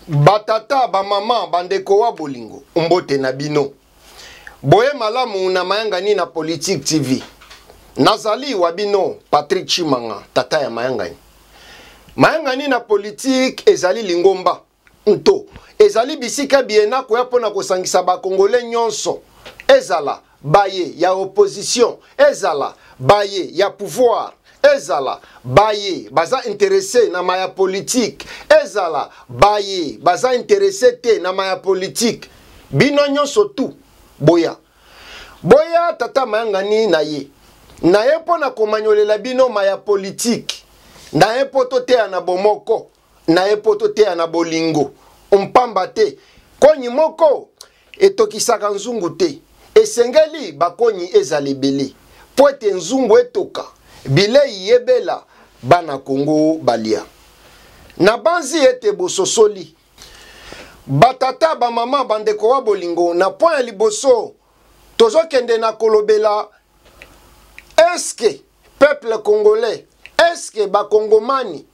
Batata, ba mama, bandeko wa bolingo, mbote na bino. Boye malamu na mayangani na Politique TV. Nazali wabino Patrick Chimanga, tata ya mayangani. Mayangani na Politique ezali lingomba. Nto, ezali bisika biena kwa pona kosangisa ba Congolais nyonso. Ezala baye ya opposition, ezala baye ya pouvoir. Ezala baye baza intéressé na maya politique, ezala baye baza intéressé te na maya politique. Bino nyonso tu boya tata mayangani na ye pona komanyolela bino maya politique, na ye poto te na bomoko, na ye poto te na bolingo mpamba te konyi moko etokisaka nzungu te, esengeli bakonyi ezali bele po ete nzungu etoka bilei yebela bana Congo balia. Na banzi ete bososoli batata ba mama bandeko wa bolingo na point liboso tozokende na kolobela, eske peuple congolais, eske ba kongomani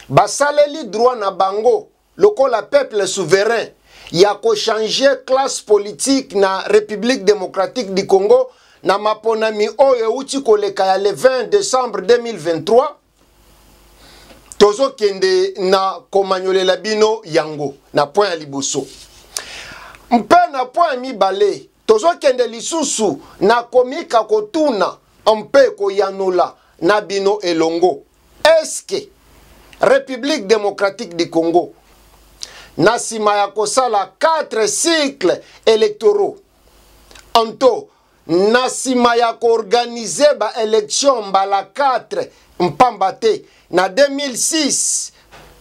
basaleli droit na bango lokola peuple souverain ya ko changer classe politique na République démocratique du Congo na maponami oyo uti koleka ya le 20 décembre 2023. Tozo kende na komanyolela bino yango na point ya liboso. Mpe na point mibale tozo kende lisusu na komika kotuna mpe koyanola na bino elongo. Eske République démocratique du Congo na sima ya kosala 4 cycles électoraux anto na sima ya koorganize ba élection mbala 4 mpamba te na 2006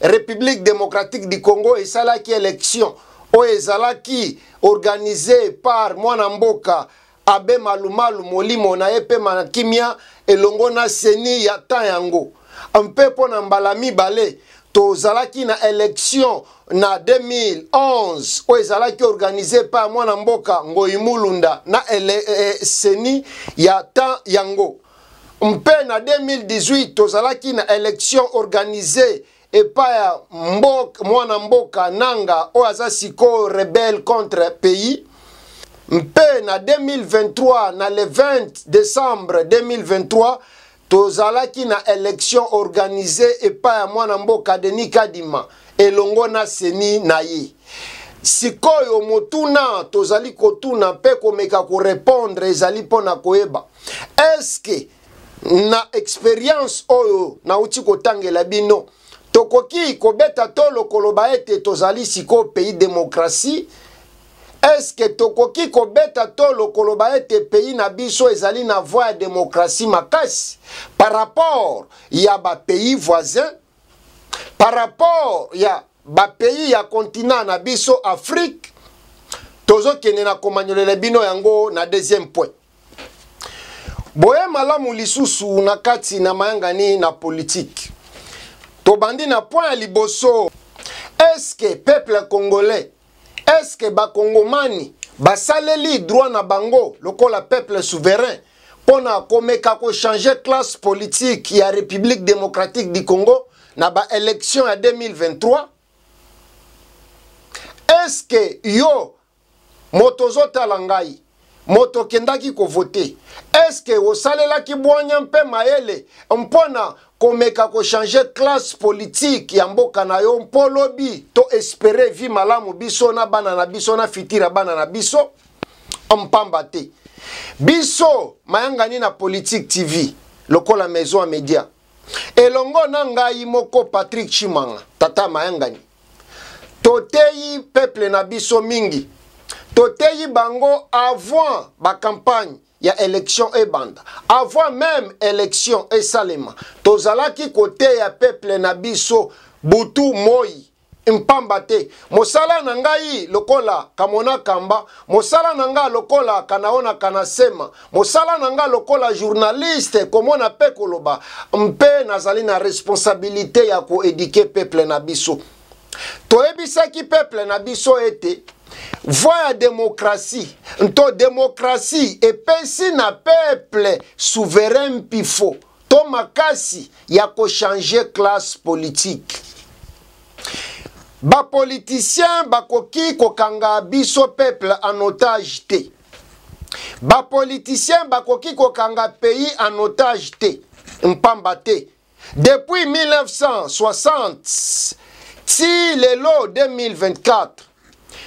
République démocratique du Congo esalaki élection o ezalaki organisé par mwana mboka Abe Malumalu Molimo na epe manakimia elongo na seni ya tayango mpe pona mbala mibale tozalaki na élection na 2011 o ezalaki organisé par mwana mboka Ngoi Mulunda na seni ya ta yango. Mpe na 2018 tozalaki na élection organisée epa ya mwana mboka Nanga o aza siko rebelle contre pays. Mpe na 2023 na le 20 décembre 2023 tozalaki na élection organisée epa ya mwana mboka Denis Kadima elongo na seni na ye. Sikoyo motuna tozali kotuna pe komeka ko répondre ezali pona koeba, eske na expérience oyo na uti kotangela bino tokoki kobeta tolo koloba ete tozali siko pays démocratie? Eske tokoki kobeta tolo koloba ete pays na biso ezali na voie ya démocratie makasi par rapport ya ba pays voisins, par rapport ya ba pays ya continent na biso Afrique? Tozo kene na komanyolela bino yango na deuxième point. Boye malamu lisusu na kati na mayangani na politique. Tobandi na point liboso, eske peuple congolais, eske ba kongomani basaleli droit na bango lokola peuple souverain pona komeka ko changer classe politique ya République démocratique du Congo na ba élection ya 2023? Eske yo motozote alangai moto kendaki ko voter, eske osalela ki bwanya mpe maele mpona komeka ko changer classe politique ya mboka na yo mpolobi to espérer vi malamu biso na bana na biso na fitira bana na biso mpamba te? Biso mayangani na Politique TV lokola maison à média elongo na ngai moko Patrick Chimanga, tata mayangani, toteyi peuple na biso mingi, toteyi bango avant ba campagne ya élection ebanda, avant même élection esalema tozalaki kote ya peuple na biso butu moi mpamba te. Mosala na ngai lokola Kamona Kamba, mosala na nga lokola Kanaona Kanasema, mosala na nga lokola journaliste komona pe koloba mpe nazali na responsabilité ya ko éduquer peuple na biso. Toyebisaki peuple na biso ete voie ya démocratie, nto démocratie epesi na peuple souverain pifo to makasi ya ko changer classe politique. ba politicien bakoki kokanga biso peuple en otage te. Ba politicien bakoki kokanga pays en otage te. Mpamba te. Depuis 1960 si lelo 2024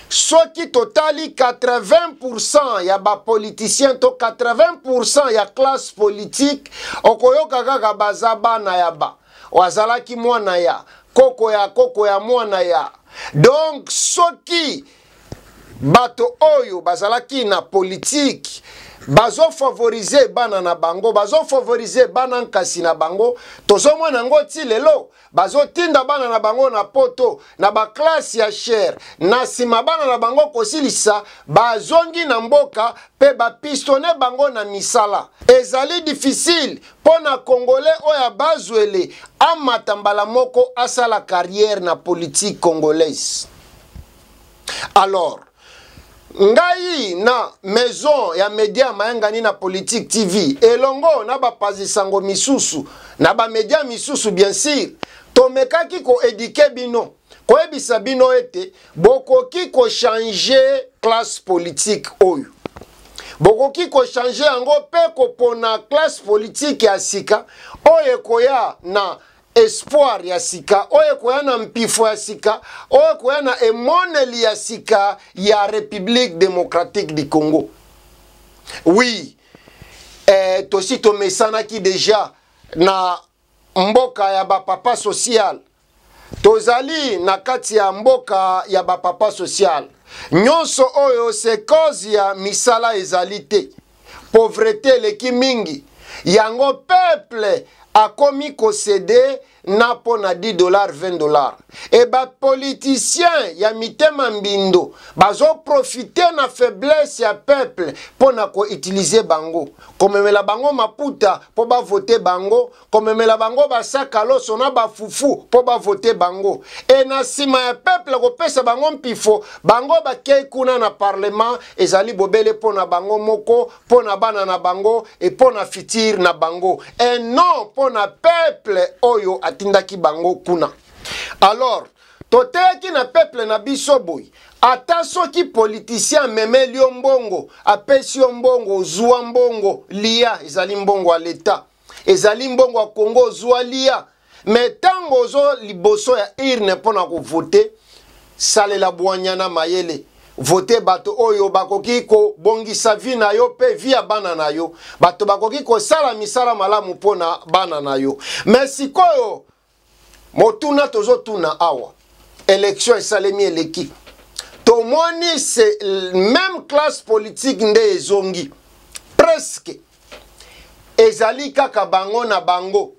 soki totali 80% ya ba politicien to 80% ya classe politique okoyoka kaka baza bana ya ba wazalaki mwana ya koko ya mwana ya. Donc soki bato oyo bazalaki na politique bazo favoriser bana na bango, bazo favoriser bana nkasi na bango, tozo mwana ngo ti lelo bazo tinda bana na bango na poto na ba classe ya cher na sima bana na bango kosilisa bazongi na mboka pe ba pistonner bango na misala. Ezali difficile pona congolais oya bazwele amata mbala moko asala carrière na politique congolaise. Alors ngai na maison ya media mayangani na politique TV elongo na bapazisango misusu na ba media misusu bien sûr tomekaki ko éduquer bino ko ebisa bino ete bokoki ko changer classe politique oyo bokoki ko changer yango pe ko pona classe politique ya sika oyo koya na espoir ya sika, oye koya na mpifo ya sika, oye koya na emoneli ya sika ya République démocratique du Congo. Oui, tosi tomesana ki deja na mboka ya ba papa social. Tozali na kati ya mboka ya ba papa social. Nyonso oyo se cause ya misala ezalite. Pauvreté leki mingi. Yango peuple a commis concédé na pona $10, $20. Et ba politicien ya mitema mbindo bazo profiter na faiblesse ya peuple pona ko utiliser bango. Komemela bango maputa po ba voter bango, komemela bango ba sakalo sona ba fufu po ba voter bango. Et na sima ya peuple ko pesa bango mpifo, bango ba kei kuna na parlement ezali bobele pona bango moko, pona bana na bango et pona fitir na bango. Et non pona peuple oyo atindaki bango kuna. Alors, toteki na peuple na biso boy. Ata soki politicien memeli yo mbongo, apesi yo mbongo, zwa mbongo, lia, ezali mbongo a l'État. Ezali mbongo a Congo, zwa lia. Mais tango zo liboso ya irne pona ko vote, sale la boanyana mayele. Vote bato oyo bakoki ko bongisa vi na yo pe via bana na yo. Bato bakoki ko sala misala malamu pona bana na yo. Mais sikoyo motuna tozo tuna awa. Élection esalemi eleki. Tomoni c'est même classe politique nde ezongi. Presque. Ezali kaka bango na bango.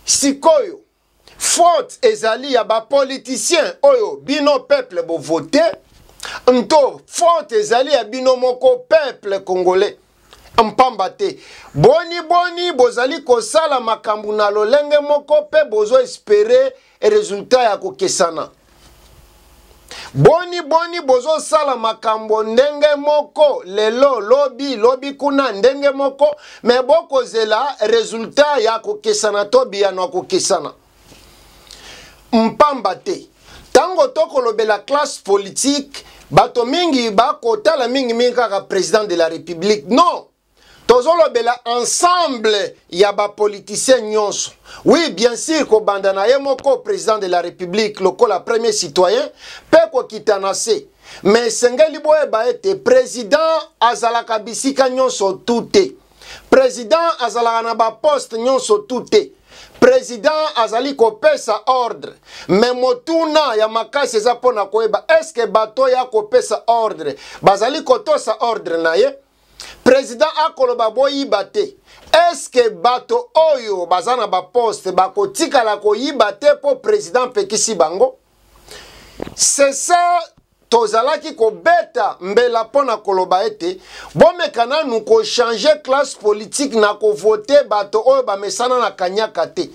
Sikoyo faute ezali ya ba politicien oyo bino peuple bo voter. Nto faute ezali ya bino moko peuple congolais. Mpamba te boni bozali kosala makambu na lolenge moko pe bozo espérer résultat ya kokesana. Boni bozo sala makambo ndenge moko lelo lobi kuna ndenge moko me boko zela résultat ya kokesana to biya na kokesana. Mpamba te tango toko lobela classe politique bato mingi ba kotala mingi kaka président de la République. Non, tozolo bela ensemble ya ba politicien nyonso. Oui, bien sûr ko bandana ye moko président de la République loko la premier citoyen pe ko kitanase. Mais sengeli boye ba ete président azalaka bisika nyonso touté. Président azalaka na ba poste nyonso touté. Président azali kopesa ordre. Mais motuna ya makasi eza pona koyeba est-ce que bato ya kopesa ordre bazali kotosa ordre na ye? Président akoloba boyiba te. Est-ce que bato oyo bazana ba poste bakotika la koyiba te po président pekisi bango? C'est ça tozalaki ko beta mbela pona koloba ete bomekana nou ko changer classe politique na ko voter bato oyo bamesana na kanyaka te.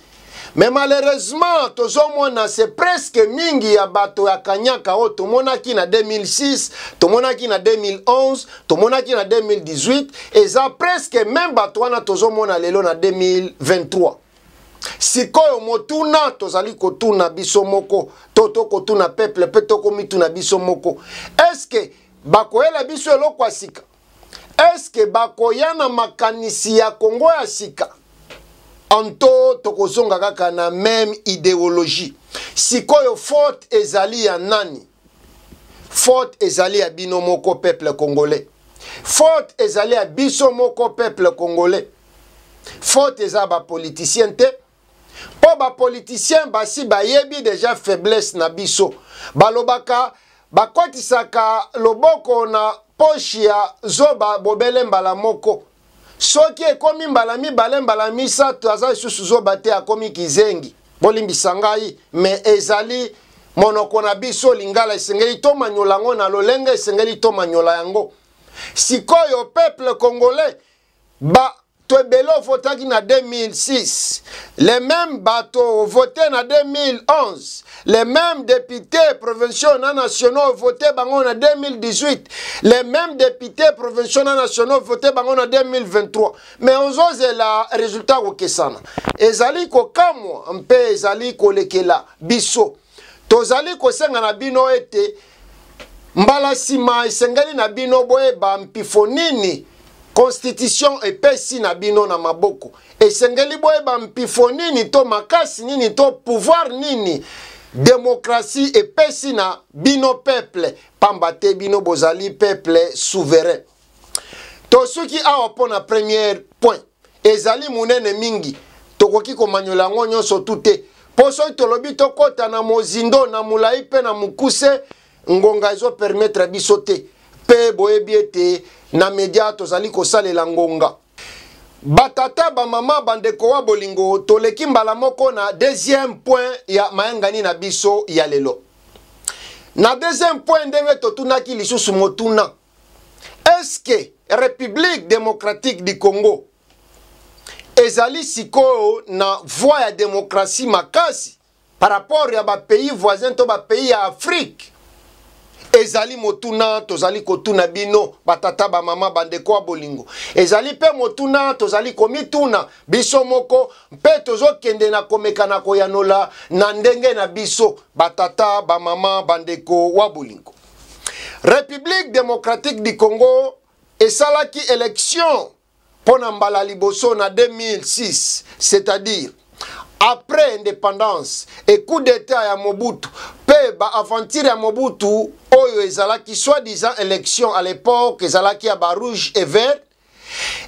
Mais malheureusement tozomona c'est presque mingi ya bato ya kanyaka o tomonaki na 2006, tomonaki na 2011, tomonaki na 2018 eza presque même bato wana tozomona lelo na 2023. sikoyo motuna tozali kotuna biso moko toto kotuna peuple pe toko mituna biso moko est-ce que bakoyela biso eloko ya sika est-ce que bakoyana makanisi ya Kongo ya sika anto tokozonga kaka na même idéologie sikoyo faute ezali ya nani faute ezali ya bino moko peuple congolais faute ezali ya biso moko peuple congolais faute eza ba politicien te po ba politicien basi bayebi déjà faiblesse na biso balobaka bakwatisaka loboko na poche ya zoba bobele mbala moko soki ekomi mbala mibale mbala misato aza lisusu zoba te akomi kizengi bolimbisa ngai me ezali monoko na biso lingala esengeli to manyola ngo na lolenge esengeli to manyola yango sikoyo peuple congolais ba Tobelo votaki na 2006, les mêmes bateaux votés na 2011, les mêmes députés provinciaux nationaux votés bango na 2018, les mêmes députés provinciaux nationaux votés bango na 2023. Mais on ose la résultat au kesana. Ezali ko kamwa mpe ezali ko lekela biso. Tozali ko senga na bino ete mbala sima esengeli na bino boye ba mpifonini. Constitution epesi na bino na maboko esengeli boye ba mpifo nini to makasi nini to pouvoir nini démocratie epesi na bino peuple pambate bino bozali peuple souverain to soki awa pona premier point ezali munene mingi tokoki komanyola ngo nyonso tute poso tolobi tokota na mozindo na mulai pe na mukuse ngonga ezo permettre biso te pe boyebi ete na media tozali kosalela ngonga batata ba mama bandeko wa bolingo toleki mbala moko na deuxième point ya mayangani na biso ya lelo na deuxième point ndenge totunaki lisusu motuna est-ce que République démocratique du Congo ezali sikoyo na voie ya démocratie makasi par rapport ya ba pays voisins to ba pays ya Afrique ezali motuna tozali kotuna bino batata ba mama bandeko wa bolingo ezali pe motuna tozali komituna biso moko mpe tozokende na komekana koyanola na ndenge na biso batata ba mama bandeko wa bolingo République démocratique du Congo esalaki élection pona mbala liboso na 2006 c'est-à-dire après indépendance et coup d'état ya Mobutu pe ba aventure ya Mobutu oyo ezalaki soi-disant élection à l'époque ezalaki ya ba rouge et vert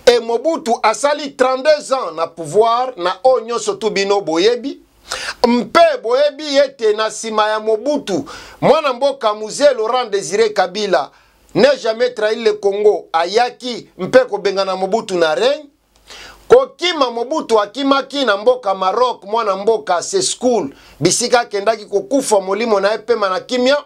et Mobutu asali 32 ans na pouvoir na onyo sotu bino boyebi mpe boyebi ete na sima ya Mobutu mwana mboka Mzee Laurent Désiré Kabila n'a jamais trahi le Congo ayaki mpe kobengana Mobutu na règne kokima Mobutu akimaki na mboka Maroc mwana mboka Seskoul bisika kendaki kokufa molimo na epema na kimia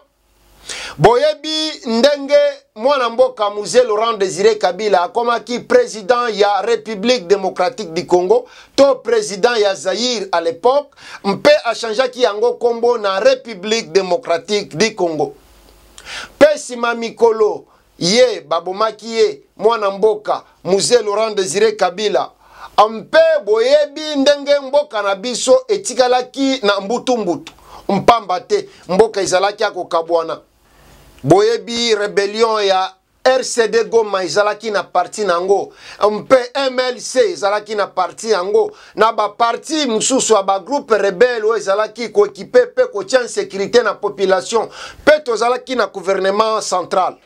boyebi ndenge mwana mboka Mzee Laurent Désiré Kabila akomaki président ya République démocratique du Congo to président ya Zaïre à l'époque mpe achangeaki yango kombo na République démocratique du Congo pesima mikolo ye babomaki ye mwana mboka Mzee Laurent Désiré Kabila ampe boyebi ndenge mboka na biso etikalaki na mbutu mpamba te mboka izalaki akokabwana boyebi rébellion ya RCD Goma izalaki na parti nango mpe MLC izalaki na parti nango na ba parti mususu ba groupe rebelle o izalaki ko équiper pe ko tient sécurité na population pe tozalaki na gouvernement central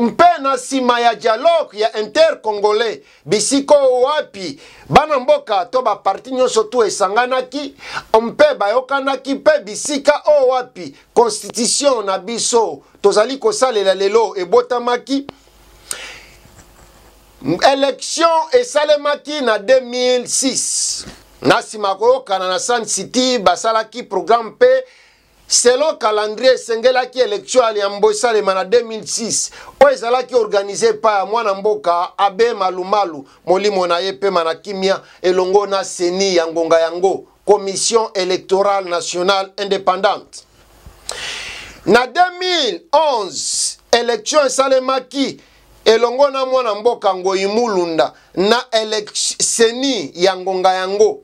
mpe na sima ya dialogue ya intercongolais bisiko wapi bana mboka to ba parti nyonso to esanganaki mpe bayokanaki pe bisika o wapi constitution na biso tozali kosalela lelo ebotamaki élection esalemaki na 2006 na sima koyokana na Sun City basalaki programme pe selon calendrier sengelaki élection aliambo salema na 2006 o ezalaki organisé pa mwana mboka Abe Malumalu molimo na yepe manakimia elongo na seni ya ngonga yango commission électorale nationale indépendante na 2011 élection salemaki elongo na mwana mboka Ngoyi Mulunda na seni ya ngonga yango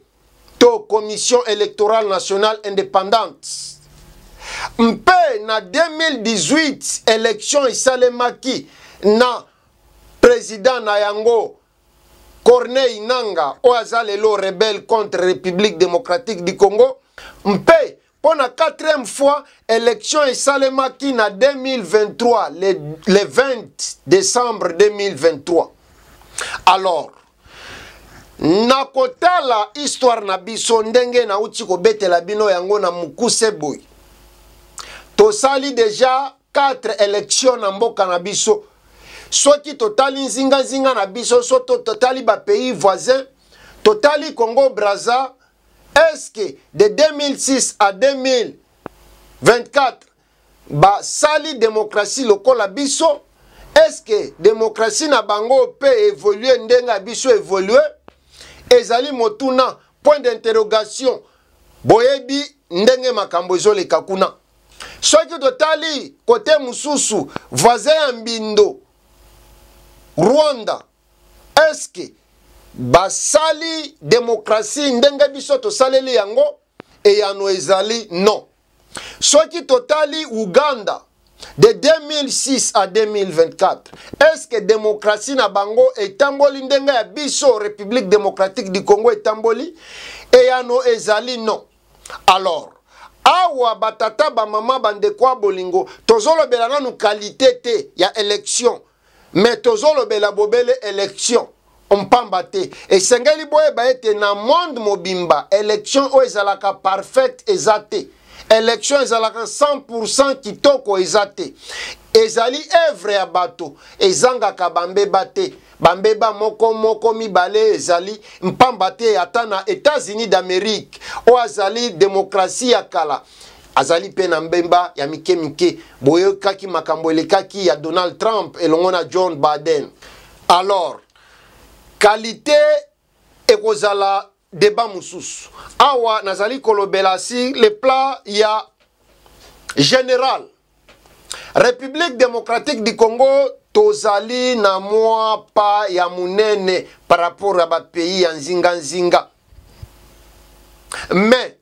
to Commission électorale nationale indépendante. Mpe na 2018 élection isalemaki na président na yango Corneille Nangaa Oazalelo rebelle contre République démocratique du Congo. Mpe pour la 4e fois élection isalemaki na 2023 le 20 décembre 2023. Alors nakotala histoire na biso ndenge na uti ko betela bino yango na mukuse boy. Tosali déjà 4 élections na mboka na biso. Soki totali nzinga na biso, so totali ba pays voisins, totali Congo Brazza, est-ce que de 2006 à 2024 ba sali démocratie lokola biso? Est-ce que démocratie na bango peut évoluer ndenga biso évoluer? Ezali motuna point d'interrogation. Boyebi ndenge makambo ezoleka kuna. Soki totali côté mususu voisin Mbindo Rwanda, est-ce que basali démocratie ndenge biso tosaleli yango? Et yano ezali non. Soki totali Uganda de 2006 à 2024, est-ce que démocratie na bango etamboli ndenge ya biso République démocratique du Congo etamboli? Et yano ezali non. Alors awa batata ba mama bandekwa bolingo tozolo bela nanu qualité te ya élection, mais tozolo bela bobele élection ompambate et sengeli boye ba ete na monde mobimba élection o ezalaka parfaite ezate, élection ezalaka 100% kitoko ezate, ezali œuvre ya bato ezangaka bambeba te, bambeba moko mibale ezali mpambate ata na États-Unis d'Amérique o azali démocratie ya kala azali pe na mbemba ya mike boyo kaki makambo elekaki ya Donald Trump elongo na John Biden. Alors qualité ekozala débat mususu awa nazali kolobela si le plat ya général République démocratique du Congo tozali na mwa pa ya munene par rapport à ba pays ya nzinga. Mais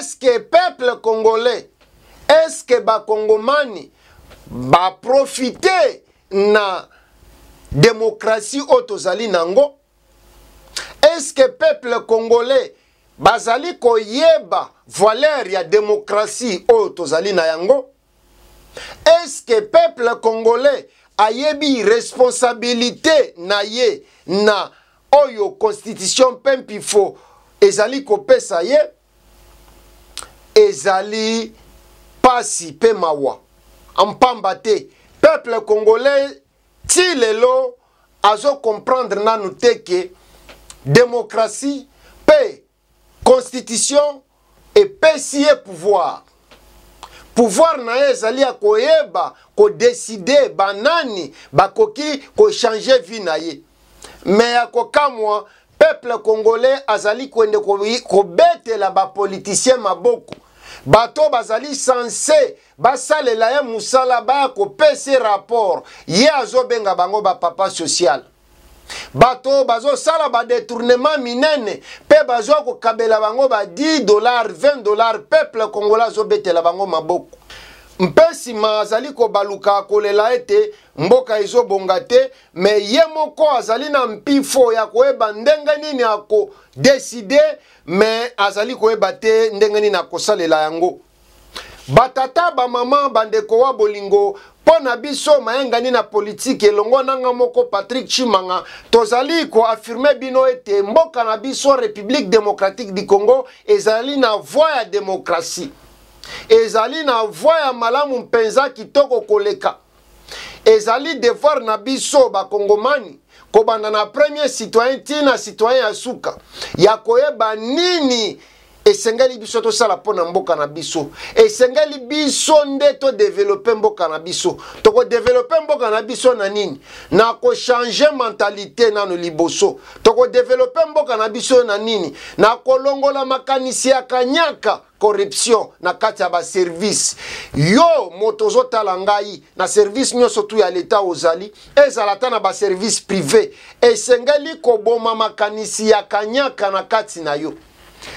est-ce que peuple congolais, est-ce que ba congomani ba profiter na démocratie o tozali nango? Est-ce que peuple congolais bazali koyeba valeur ya démocratie o tozali na yango? Est-ce que peuple congolais ayebi responsabilité na ye na oyo constitution pempifo ezali kopesa ye? Ezali pasi pe mawa ampambate peuple congolais ti lelo azo comprendre nanu te ke démocratie pe constitution et pesiye pouvoir. Pouvoir na ezali ya koyeba ko décider banani bakoki ko changer vie na ye. Mais ya kokamwa peuple congolais azali kwende ko betela ba politicien maboko. Bato bazali censé basalela ye musala ba ko pese rapport ye azobenga bango ba papa social. Bato bazo sala ba détournement minene pe bazo ko kabela bango ba $10 $20 peuple congolais zo betela bango maboko. Mpesi mazali ko baluka kolela ete mboka izo bongate, mais ye moko azali na mpifo ya koeba ndenge nini ako décider, mais azali koeba te ndenge nini akosalela yango. Batata ba mama bandeko wa bolingo pona biso mayengani na politique elongo nanga moko Patrick Chimanga tozali ko affirmer bino ete mboka na biso République démocratique du Congo ezali na voie ya démocratie. Ezali na voie ya malamu mpenza kitoko koleka. Ezali devoir na biso ba kongomani kobanda na premier citoyen tina citoyen ya suka ya koyeba nini esengeli biso to sala pona mboka na biso, esengeli biso nde to développer mboka na biso, to ko développer mboka na biso na nini, na ko changer mentalité na no liboso, to ko développer mboka na biso na nini, na ko longola makanisi ya kanyaka corruption na kati ya ba service yo motozo talangai na service nyoso tu ya leta ozali ezalata na ba service privé, esengeli ko boma makanisi ya kanyaka na kati na yo.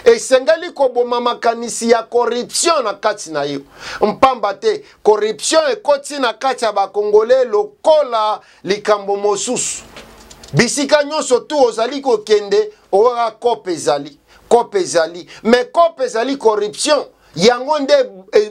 esengali koboma makanisi ya corruption na kati na yo mpamba te corruption ekoti na kati ya bakongole lokola likambo mosusu bisika nyonso tu ozali kokende owa kope ezali mais kope ezali corruption yango nde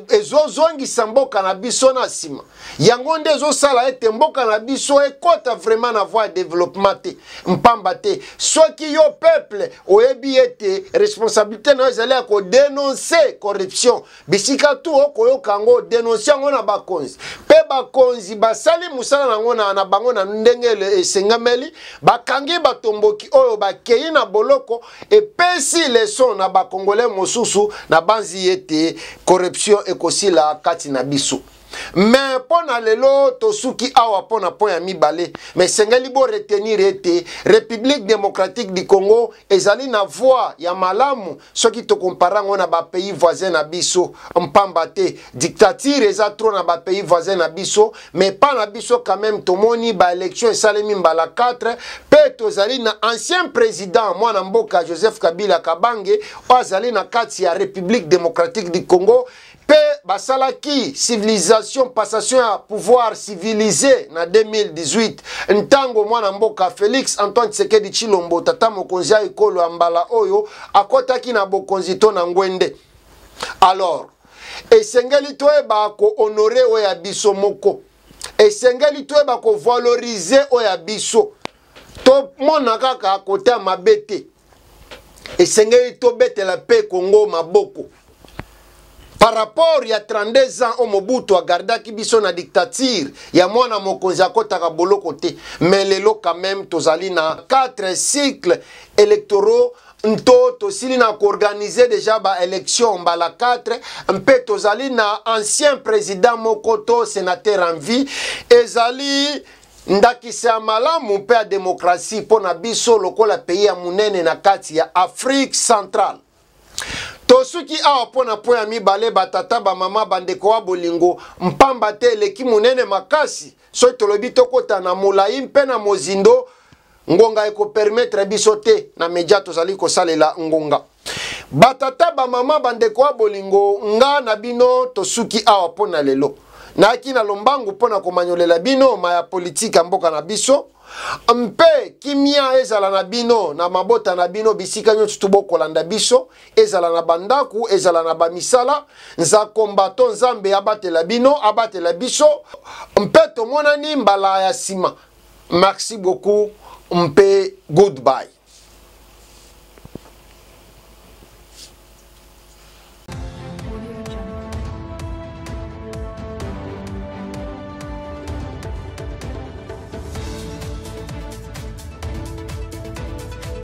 ezozongisa mboka na biso na nsima yango nde ezosala ete mboka na biso ekota vraiment na voie ya développement te mpamba te soki yo peuple oyebi ete responsabilité na yo ezali ya kodénonce corruption bisika tu okoyoka yango odénonce yango na bakonzi mpe bakonzi basali mosala nango na bango na ndenge esengameli bakangi batomboki oyo bakei na boloko epesi leson na bakongole mosusu na banzi ete corruption ekosila kati na biso mais pona lelo tosuki awa pona po ya mibale mais sengeli bo retenir ete République démocratique du Congo ezali na voie ya malamu soki to comparango na ba pays voisins na biso mpamba te dictature eza trop na ba pays voisins na biso mais pas na biso quand même tomoni ba élection esalemi mbala 4 pe tozali na ancien président mwana mboka Joseph Kabila Kabange azali na kati ya République démocratique du Congo pe basalaki civilisation passation à pouvoir civilisé na 2018 ntango mwana mboka Félix Antoine Tshisekedi Tshilombo tata mokonzi ya ekolo ya mbala oyo akotaki na bokonzi to na ngwende alors esengeli toyeba ko honorer oya biso moko esengeli toyeba ko valoriser oya biso to mona kaka kote ya mabete esengeli to betela pe Congo maboko par rapport ya 32 ans Mobutu agardaki biso na dictature ya mwana mokonzi akotaka boloko te mais lelo quand même tozali na 4 cycles électoraux nto tosili na organiser déjà ba élection mbala 4 mpe tozali na ancien président mokoto sénateur en vie ezali ndakisa malamu mpe ya démocratie pona biso lokola pays ya munene na kati ya Afrique centrale tosuki awa pona po ya mibale batata ba mama bandeko wa bolingo mpamba te eleki munene makasi so tolobi tokota na molai mpe na mozindo ngonga eko permettre biso te na media tozali kosalela ngonga batata ba mama bandeko wa bolingo nga na bino tosuki awa pona lelo na kina lombangu pona komanyolela bino ma ya politique mboka na biso mpe kimia ezala na bino na mabota na bino bisika nyonso tubokolanda biso ezala na bandaku ezala na bamisala nza kombato nzambe abatela bino abatela biso mpe tomonani mbala ya sima merci beaucoup mpe goodbye.